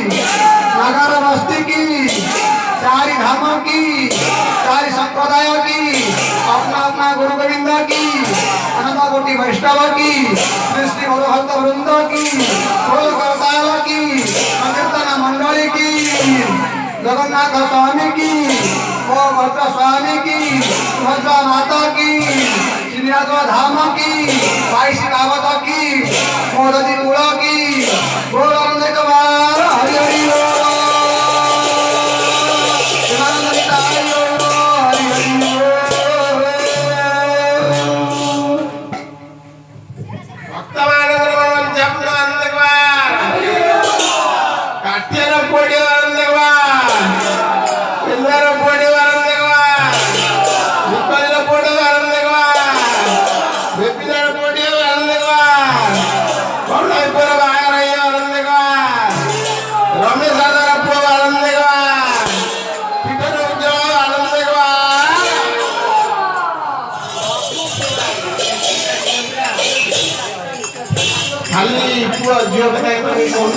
नगर बस्ती की, चारि धाम की, चारि संप्रदाय की, अपना अपना गुरु गोविंद की, अनंत कोटि वैष्णव की, कृष्ण भक्त वृंद की, गोलकताल की, संकीर्तन मंडली की, जगन्नाथ स्वामी की, भद्र स्वामी की, भद्रा माता की, श्रीनाथ धाम की, बाईस कावत की, मोदी कुल की, गोलानंद कुमार हरि हरि बोल। शिवानंद निताय हरि हरि बोल। भक्तमानंद जपनो अंधकवार काठ्यर पोड़ी अंधकवार इंद्र पोड़ी अंधकवार विकल पोड़ी अंधकवार विपिन पोड़ी अंधकवार करुणापुर बागरय अंधकवार रमेश आदर पो अंधकवार पीटर उज्जव अंधकवार खाली पुआ झियो के नहीं कोई कोन